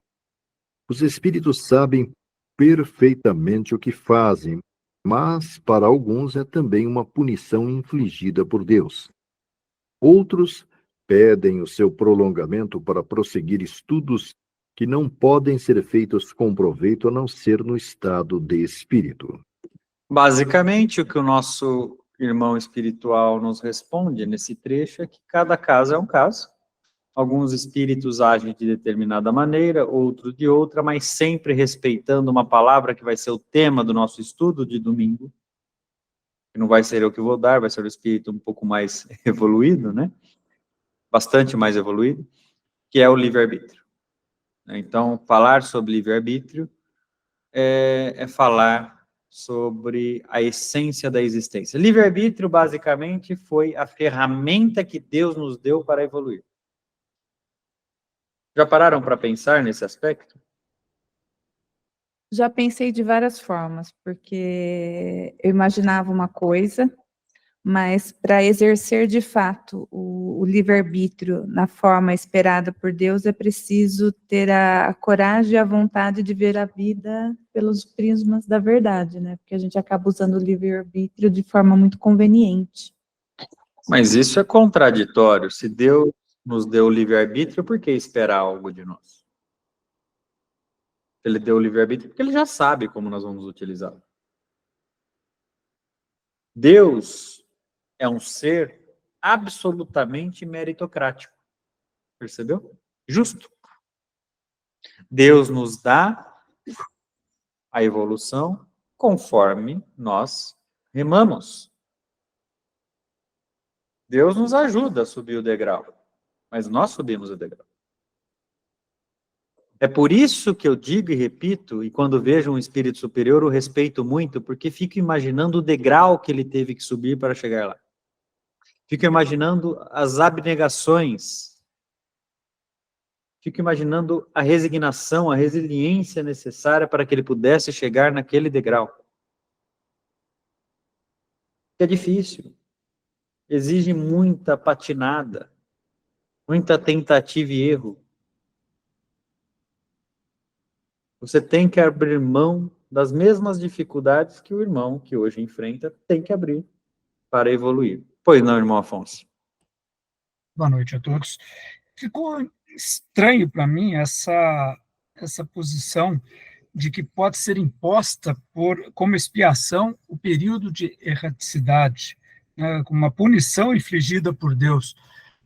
Os espíritos sabem perfeitamente o que fazem, mas para alguns é também uma punição infligida por Deus. Outros pedem o seu prolongamento para prosseguir estudos que não podem ser feitos com proveito a não ser no estado de espírito. Basicamente, o que o nosso irmão espiritual nos responde nesse trecho é que cada caso é um caso. Alguns espíritos agem de determinada maneira, outros de outra, mas sempre respeitando uma palavra que vai ser o tema do nosso estudo de domingo. Que não vai ser eu que vou dar, vai ser o espírito um pouco mais evoluído, né? Bastante mais evoluído, que é o livre-arbítrio. Então, falar sobre livre-arbítrio é falar sobre a essência da existência. Livre-arbítrio, basicamente, foi a ferramenta que Deus nos deu para evoluir. Já pararam para pensar nesse aspecto? Já pensei de várias formas, porque eu imaginava uma coisa, mas para exercer de fato o livre-arbítrio na forma esperada por Deus, é preciso ter a coragem e a vontade de ver a vida pelos prismas da verdade, né? Porque a gente acaba usando o livre-arbítrio de forma muito conveniente. Mas isso é contraditório. Se Deus nos deu o livre-arbítrio, por que esperar algo de nós? Ele deu o livre-arbítrio porque ele já sabe como nós vamos utilizá-lo. Deus é um ser absolutamente meritocrático. Percebeu? Justo. Deus nos dá a evolução conforme nós remamos. Deus nos ajuda a subir o degrau, mas nós subimos o degrau. É por isso que eu digo e repito, e quando vejo um espírito superior, eu respeito muito, porque fico imaginando o degrau que ele teve que subir para chegar lá. Fico imaginando as abnegações. Fico imaginando a resignação, a resiliência necessária para que ele pudesse chegar naquele degrau. É difícil. Exige muita patinada, muita tentativa e erro. Você tem que abrir mão das mesmas dificuldades que o irmão que hoje enfrenta tem que abrir para evoluir. Pois não, irmão Afonso? Boa noite a todos. Ficou estranho para mim essa posição de que pode ser imposta como expiação o período de erraticidade, né, como uma punição infligida por Deus.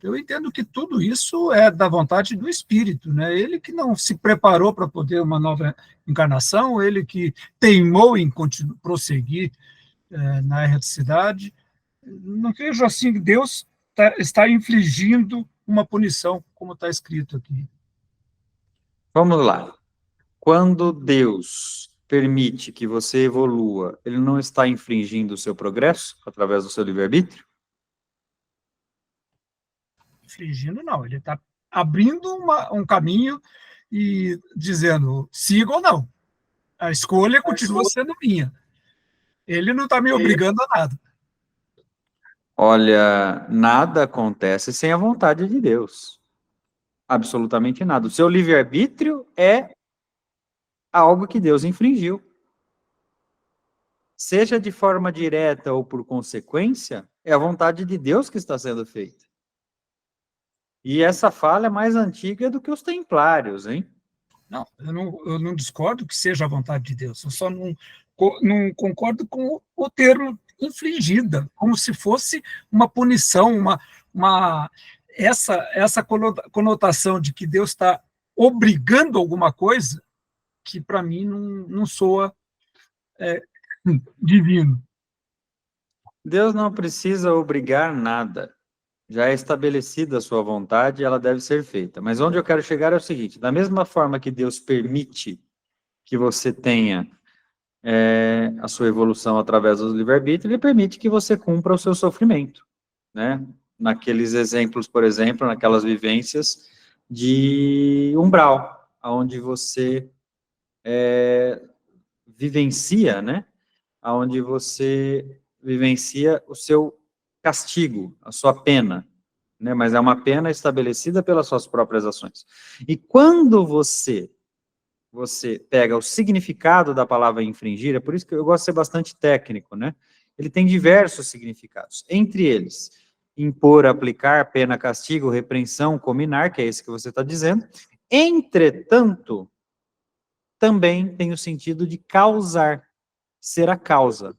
Eu entendo que tudo isso é da vontade do espírito, né? Ele que não se preparou para poder uma nova encarnação, ele que teimou em prosseguir na erraticidade. Não vejo assim Deus está infligindo uma punição, como está escrito aqui. Vamos lá. Quando Deus permite que você evolua, ele não está infringindo o seu progresso através do seu livre-arbítrio? Infligindo, não. Ele está abrindo um caminho e dizendo, siga ou não. A escolha continua sendo minha. Ele não está me obrigando a nada. Olha, nada acontece sem a vontade de Deus. Absolutamente nada. O seu livre-arbítrio é algo que Deus infringiu. Seja de forma direta ou por consequência, é a vontade de Deus que está sendo feita. E essa falha é mais antiga do que os templários, hein? Não, eu não discordo que seja a vontade de Deus, eu só não concordo com o termo infligida, como se fosse uma punição, essa conotação de que Deus está obrigando alguma coisa, que para mim não soa divino. Deus não precisa obrigar nada. Já é estabelecida a sua vontade, ela deve ser feita. Mas onde eu quero chegar é o seguinte: da mesma forma que Deus permite que você tenha a sua evolução através do livre-arbítrio, ele permite que você cumpra o seu sofrimento, né? Naqueles exemplos, por exemplo, naquelas vivências de umbral, onde você vivencia, né? Onde você vivencia o seu castigo, a sua pena, né? Mas é uma pena estabelecida pelas suas próprias ações. E quando você pega o significado da palavra infringir, é por isso que eu gosto de ser bastante técnico, né? Ele tem diversos significados. Entre eles, impor, aplicar, pena, castigo, repreensão, cominar, que é esse que você está dizendo. Entretanto, também tem o sentido de causar, ser a causa,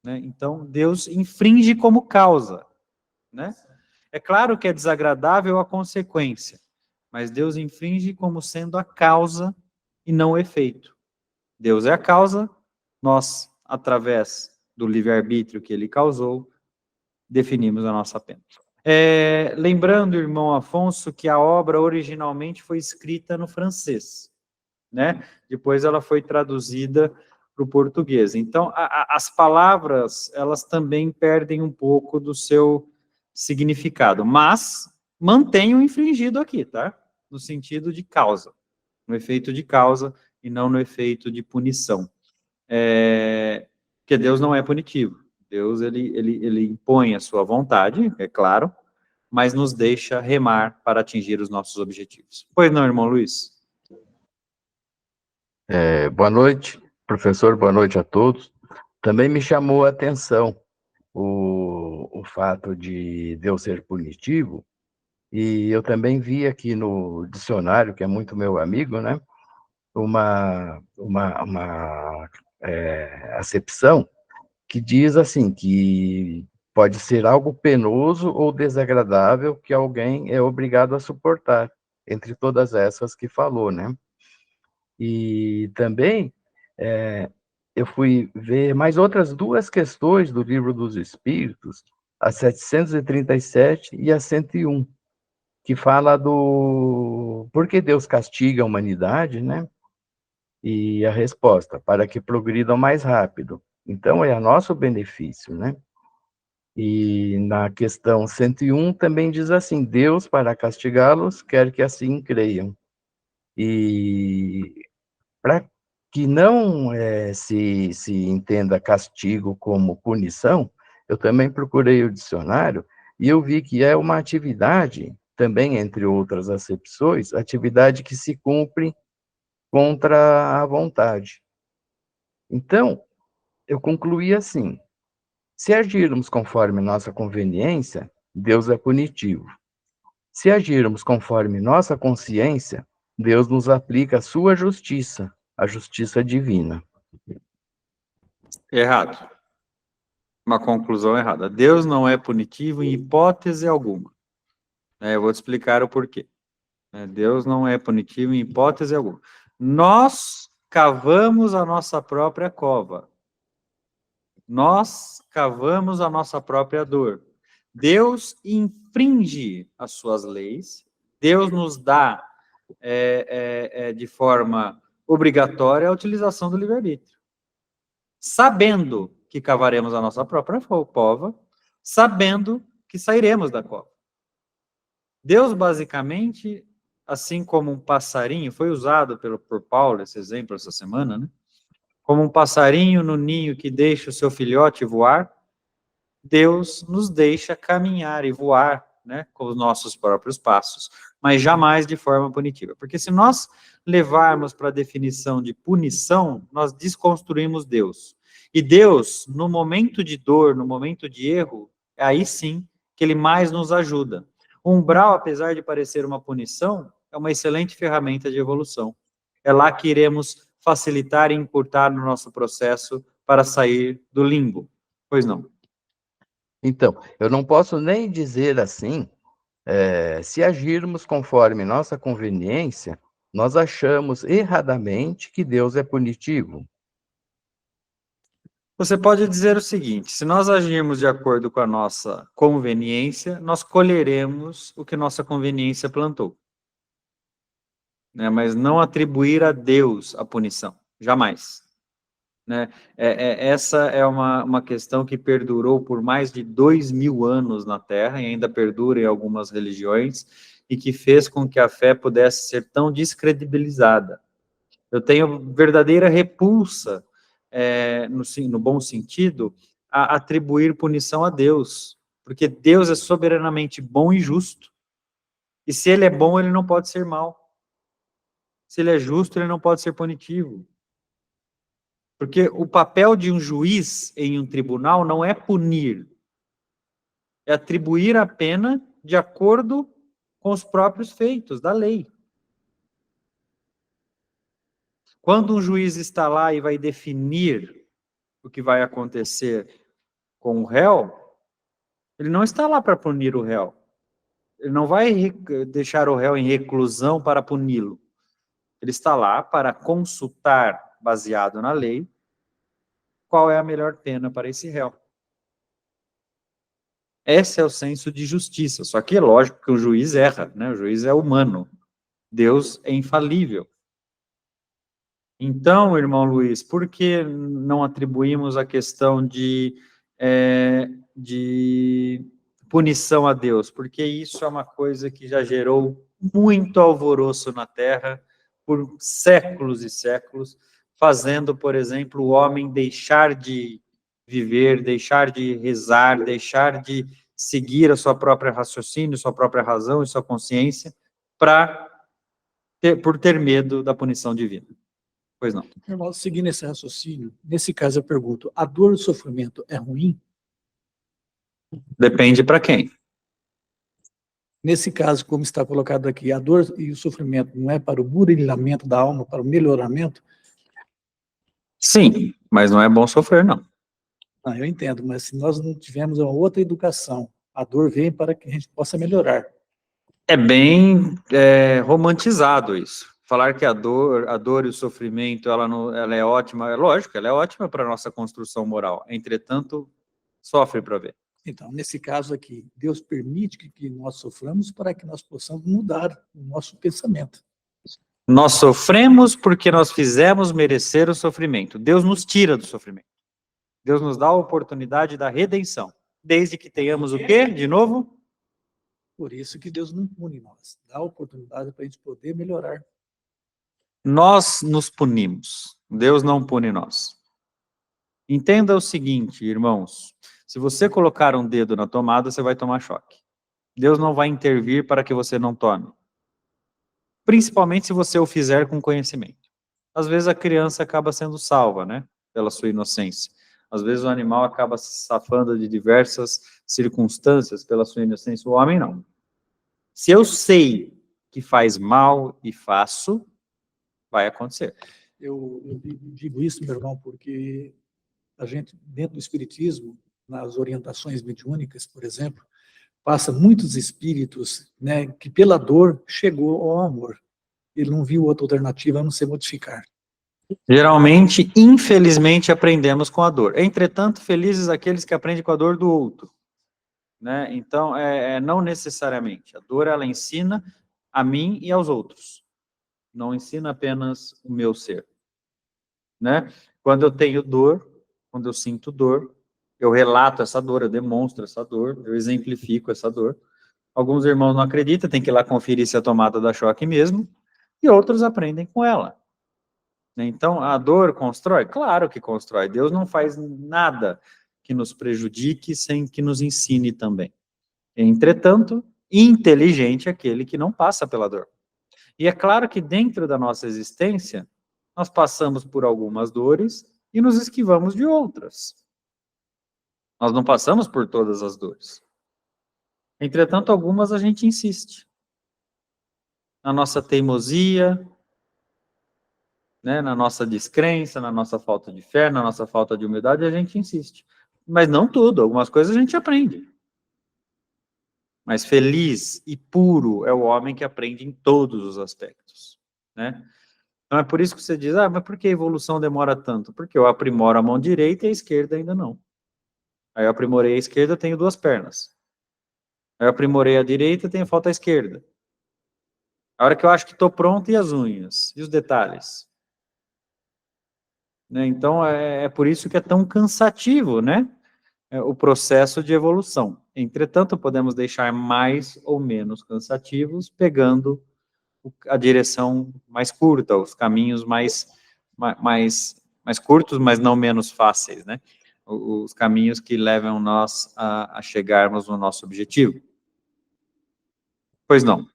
né? Então, Deus infringe como causa, né? É claro que é desagradável a consequência, mas Deus infringe como sendo a causa e não o efeito. Deus é a causa, nós, através do livre-arbítrio que ele causou, definimos a nossa pena. Lembrando, irmão Afonso, que a obra originalmente foi escrita no francês, né? Depois ela foi traduzida para o português. Então, as palavras, elas também perdem um pouco do seu significado, mas mantém o infringido aqui, tá? No sentido de causa, no efeito de causa e não no efeito de punição. Porque Deus não é punitivo. Deus, ele impõe a sua vontade, é claro, mas nos deixa remar para atingir os nossos objetivos. Pois não, irmão Luiz? Boa noite, professor, boa noite a todos. Também me chamou a atenção o fato de Deus ser punitivo, e eu também vi aqui no dicionário, que é muito meu amigo, né, uma acepção que diz assim, que pode ser algo penoso ou desagradável que alguém é obrigado a suportar, entre todas essas que falou, né. E também eu fui ver mais outras duas questões do Livro dos Espíritos, a 737 e a 101, que fala do por que Deus castiga a humanidade, né? E a resposta, para que progridam mais rápido. Então, é a nosso benefício, né? E na questão 101 também diz assim, Deus, para castigá-los, quer que assim creiam. E para que não se entenda castigo como punição, eu também procurei o dicionário e eu vi que é uma atividade, também entre outras acepções, atividade que se cumpre contra a vontade. Então, eu concluí assim, se agirmos conforme nossa conveniência, Deus é punitivo. Se agirmos conforme nossa consciência, Deus nos aplica a sua justiça, a justiça divina. Errado. Uma conclusão errada. Deus não é punitivo em hipótese alguma. Eu vou te explicar o porquê. Deus não é punitivo em hipótese alguma. Nós cavamos a nossa própria cova. Nós cavamos a nossa própria dor. Deus infringe as suas leis, Deus nos dá de forma obrigatória a utilização do livre-arbítrio. Sabendo que cavaremos a nossa própria cova, sabendo que sairemos da cova. Deus, basicamente, assim como um passarinho, foi usado por Paulo, esse exemplo, essa semana, né? Como um passarinho no ninho que deixa o seu filhote voar, Deus nos deixa caminhar e voar, né, com os nossos próprios passos, mas jamais de forma punitiva. Porque se nós levarmos para a definição de punição, nós desconstruímos Deus. E Deus, no momento de dor, no momento de erro, é aí sim que ele mais nos ajuda. O umbral, apesar de parecer uma punição, é uma excelente ferramenta de evolução. É lá que iremos facilitar e encurtar no nosso processo para sair do limbo. Pois não? Então, eu não posso nem dizer assim, se agirmos conforme nossa conveniência, nós achamos erradamente que Deus é punitivo. Você pode dizer o seguinte: se nós agirmos de acordo com a nossa conveniência, nós colheremos o que nossa conveniência plantou. Né? Mas não atribuir a Deus a punição, jamais. Né? Essa é uma questão que perdurou por mais de 2000 anos na Terra, e ainda perdura em algumas religiões, e que fez com que a fé pudesse ser tão descredibilizada. Eu tenho verdadeira repulsa, no bom sentido, a atribuir punição a Deus, porque Deus é soberanamente bom e justo, e se ele é bom, ele não pode ser mau. Se ele é justo, ele não pode ser punitivo. Porque o papel de um juiz em um tribunal não é punir, é atribuir a pena de acordo com os próprios feitos da lei. Quando um juiz está lá e vai definir o que vai acontecer com o réu, ele não está lá para punir o réu. Ele não vai deixar o réu em reclusão para puni-lo. Ele está lá para consultar, baseado na lei, qual é a melhor pena para esse réu. Esse é o senso de justiça. Só que é lógico que o juiz erra, né? O juiz é humano. Deus é infalível. Então, irmão Luiz, por que não atribuímos a questão de punição a Deus? Porque isso é uma coisa que já gerou muito alvoroço na Terra por séculos e séculos, fazendo, por exemplo, o homem deixar de viver, deixar de rezar, deixar de seguir a sua própria raciocínio, sua própria razão e sua consciência, por ter medo da punição divina. Pois não. Irmão, seguindo esse raciocínio, nesse caso eu pergunto, a dor e o sofrimento é ruim? Depende para quem. Nesse caso, como está colocado aqui, a dor e o sofrimento não é para o burilamento da alma, para o melhoramento? Sim, mas não é bom sofrer, não. Eu entendo, mas se nós não tivermos uma outra educação, a dor vem para que a gente possa melhorar. É bem romantizado isso. Falar que a dor e o sofrimento, ela é ótima, é lógico, ela é ótima para a nossa construção moral. Entretanto, sofre para ver. Então, nesse caso aqui, Deus permite que nós soframos para que nós possamos mudar o nosso pensamento. Nós sofremos porque nós fizemos merecer o sofrimento. Deus nos tira do sofrimento. Deus nos dá a oportunidade da redenção. Desde que tenhamos o quê? De novo? Por isso que Deus não pune nós. Dá a oportunidade para a gente poder melhorar. Nós nos punimos. Deus não pune nós. Entenda o seguinte, irmãos. Se você colocar um dedo na tomada, você vai tomar choque. Deus não vai intervir para que você não tome. Principalmente se você o fizer com conhecimento. Às vezes a criança acaba sendo salva, né? Pela sua inocência. Às vezes o animal acaba se safando de diversas circunstâncias pela sua inocência. O homem não. Se eu sei que faz mal e faço, vai acontecer. Eu digo isso, meu irmão, porque a gente, dentro do espiritismo, nas orientações mediúnicas, por exemplo, passa muitos espíritos, né, que pela dor chegou ao amor. Ele não viu outra alternativa a não se modificar. Geralmente, infelizmente, aprendemos com a dor. Entretanto, felizes aqueles que aprendem com a dor do outro. né? Então, não necessariamente. A dor, ela ensina a mim e aos outros. Não ensina apenas o meu ser, né? Quando eu tenho dor, quando eu sinto dor, eu relato essa dor, eu demonstro essa dor, eu exemplifico essa dor. Alguns irmãos não acreditam, tem que ir lá conferir se a tomada dá choque mesmo, e outros aprendem com ela. Então, a dor constrói? Claro que constrói. Deus não faz nada que nos prejudique sem que nos ensine também. Entretanto, inteligente é aquele que não passa pela dor. E é claro que dentro da nossa existência, nós passamos por algumas dores e nos esquivamos de outras. Nós não passamos por todas as dores. Entretanto, algumas a gente insiste. Na nossa teimosia, né, na nossa descrença, na nossa falta de fé, na nossa falta de humildade, a gente insiste. Mas não tudo, algumas coisas a gente aprende. Mas feliz e puro é o homem que aprende em todos os aspectos, né? Então é por isso que você diz, mas por que a evolução demora tanto? Porque eu aprimoro a mão direita e a esquerda ainda não. Aí eu aprimorei a esquerda, eu tenho 2 pernas. Aí eu aprimorei a direita, tenho falta a esquerda. A hora que eu acho que estou pronto, e as unhas? E os detalhes? Né? Então é por isso que é tão cansativo, né? O processo de evolução. Entretanto, podemos deixar mais ou menos cansativos, pegando a direção mais curta, os caminhos mais curtos, mas não menos fáceis, né? Os caminhos que levam nós a chegarmos no nosso objetivo. Pois não.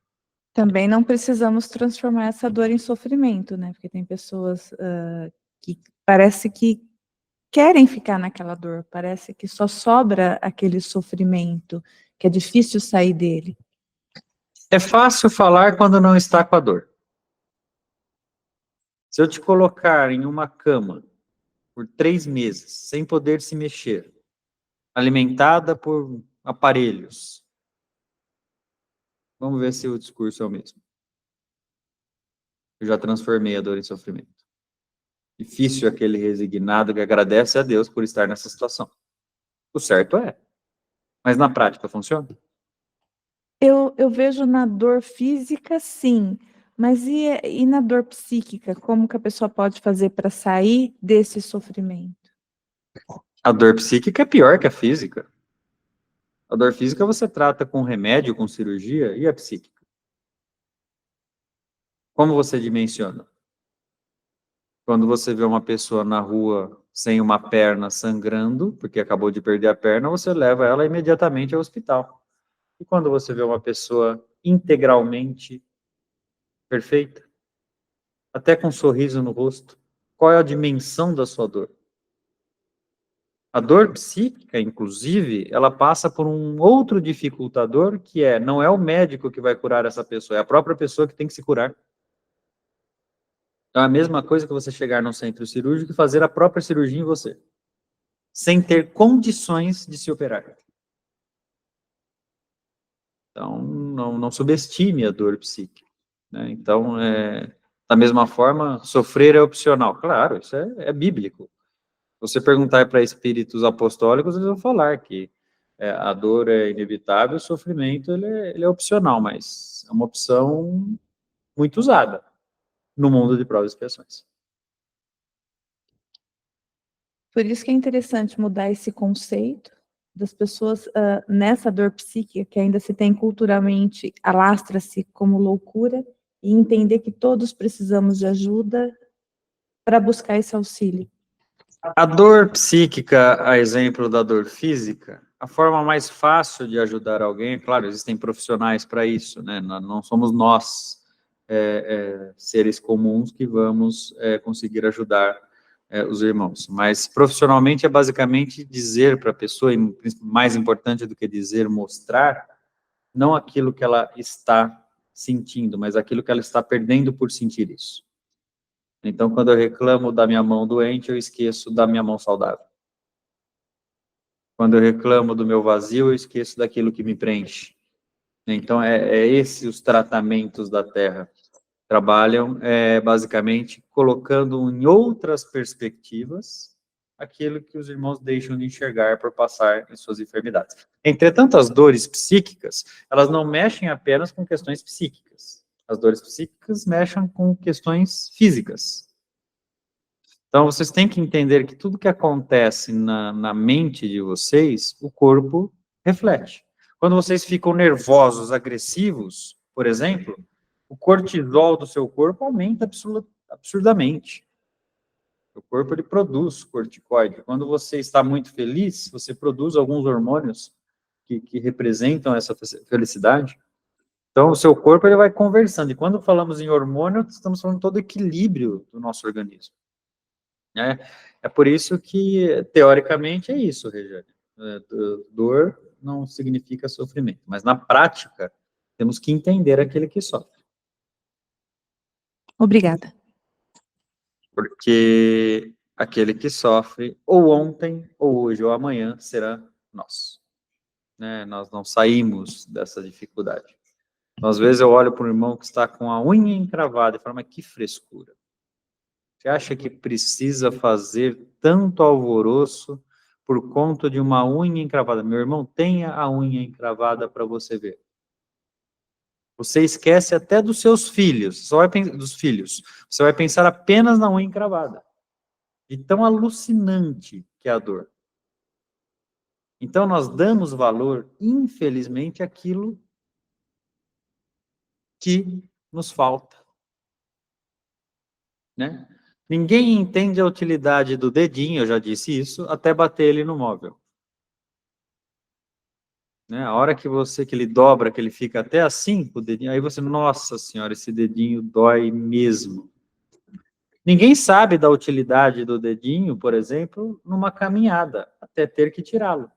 Também não precisamos transformar essa dor em sofrimento, né? Porque tem pessoas que parece que querem ficar naquela dor, parece que só sobra aquele sofrimento, que é difícil sair dele. É fácil falar quando não está com a dor. Se eu te colocar em uma cama por 3 meses, sem poder se mexer, alimentada por aparelhos, vamos ver se o discurso é o mesmo. Eu já transformei a dor em sofrimento. Difícil aquele resignado que agradece a Deus por estar nessa situação. O certo é. Mas na prática funciona? Eu vejo na dor física, sim. Mas e na dor psíquica? Como que a pessoa pode fazer para sair desse sofrimento? A dor psíquica é pior que a física. A dor física você trata com remédio, com cirurgia, e a psíquica? Como você dimensiona? Quando você vê uma pessoa na rua sem uma perna sangrando, porque acabou de perder a perna, você leva ela imediatamente ao hospital. E quando você vê uma pessoa integralmente perfeita, até com um sorriso no rosto, qual é a dimensão da sua dor? A dor psíquica, inclusive, ela passa por um outro dificultador, que não é o médico que vai curar essa pessoa, é a própria pessoa que tem que se curar. Então, é a mesma coisa que você chegar num centro cirúrgico e fazer a própria cirurgia em você, sem ter condições de se operar. Então, não subestime a dor psíquica, né? Então, da mesma forma, sofrer é opcional. Claro, isso é bíblico. Se você perguntar para espíritos apostólicos, eles vão falar que a dor é inevitável, o sofrimento ele é opcional, mas é uma opção muito usada no mundo de provas e expiações. Por isso que é interessante mudar esse conceito das pessoas nessa dor psíquica que ainda se tem culturalmente, alastra-se como loucura, e entender que todos precisamos de ajuda para buscar esse auxílio. A dor psíquica, a exemplo da dor física, a forma mais fácil de ajudar alguém, claro, existem profissionais para isso, né? Não somos nós, seres comuns, que vamos conseguir ajudar os irmãos. Mas profissionalmente é basicamente dizer para a pessoa, e mais importante do que dizer, mostrar, não aquilo que ela está sentindo, mas aquilo que ela está perdendo por sentir isso. Então, quando eu reclamo da minha mão doente, eu esqueço da minha mão saudável. Quando eu reclamo do meu vazio, eu esqueço daquilo que me preenche. Então, esses os tratamentos da Terra. Trabalham, basicamente, colocando em outras perspectivas aquilo que os irmãos deixam de enxergar por passar em suas enfermidades. Entretanto, as dores psíquicas, elas não mexem apenas com questões psíquicas. As dores psíquicas mexem com questões físicas. Então, vocês têm que entender que tudo que acontece na mente de vocês, o corpo reflete. Quando vocês ficam nervosos, agressivos, por exemplo, o cortisol do seu corpo aumenta absurdamente. O corpo, ele produz corticoide. Quando você está muito feliz, você produz alguns hormônios que representam essa felicidade. Então, o seu corpo, ele vai conversando. E quando falamos em hormônio, estamos falando de todo o equilíbrio do nosso organismo. É por isso que, teoricamente, é isso, Regiane. Dor não significa sofrimento. Mas, na prática, temos que entender aquele que sofre. Obrigada. Porque aquele que sofre, ou ontem, ou hoje, ou amanhã, será nós. Né? Nós não saímos dessa dificuldade. Então, às vezes eu olho para um irmão que está com a unha encravada e falo, mas que frescura. Você acha que precisa fazer tanto alvoroço por conta de uma unha encravada? Meu irmão, tenha a unha encravada para você ver. Você esquece até dos seus filhos, dos filhos. Você vai pensar apenas na unha encravada. E tão alucinante que é a dor. Então, nós damos valor, infelizmente, àquilo que nos falta. Né? Ninguém entende a utilidade do dedinho, eu já disse isso, até bater ele no móvel. Né? A hora que ele dobra, que ele fica até assim, o dedinho, aí você, nossa senhora, esse dedinho dói mesmo. Ninguém sabe da utilidade do dedinho, por exemplo, numa caminhada, até ter que tirá-lo.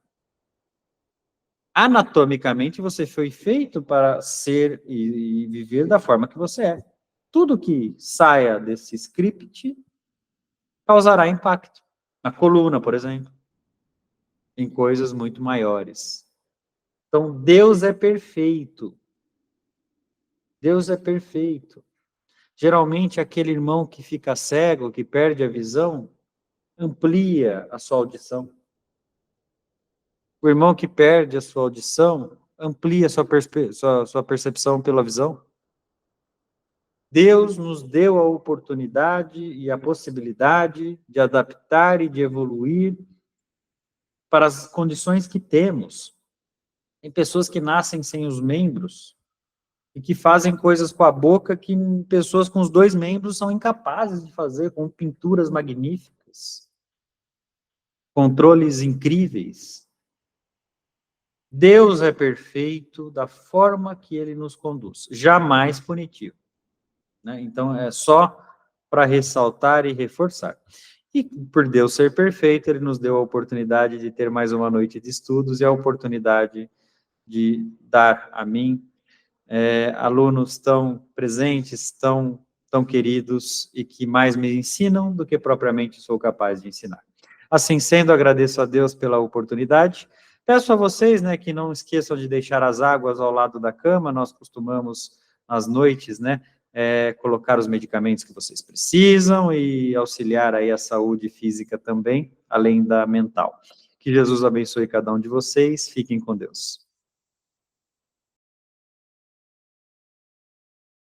Anatomicamente, você foi feito para ser e viver da forma que você é. Tudo que saia desse script causará impacto. Na coluna, por exemplo. Em coisas muito maiores. Então, Deus é perfeito. Deus é perfeito. Geralmente, aquele irmão que fica cego, que perde a visão, amplia a sua audição. O irmão que perde a sua audição, amplia a sua percepção pela visão. Deus nos deu a oportunidade e a possibilidade de adaptar e de evoluir para as condições que temos. Tem pessoas que nascem sem os membros e que fazem coisas com a boca que pessoas com os 2 membros são incapazes de fazer, com pinturas magníficas, controles incríveis. Deus é perfeito da forma que ele nos conduz, jamais punitivo. Né? Então, é só para ressaltar e reforçar. E por Deus ser perfeito, ele nos deu a oportunidade de ter mais uma noite de estudos e a oportunidade de dar a mim alunos tão presentes, tão queridos e que mais me ensinam do que propriamente sou capaz de ensinar. Assim sendo, agradeço a Deus pela oportunidade. Peço a vocês, né, que não esqueçam de deixar as águas ao lado da cama. Nós costumamos, às noites, né, colocar os medicamentos que vocês precisam e auxiliar aí a saúde física também, além da mental. Que Jesus abençoe cada um de vocês. Fiquem com Deus.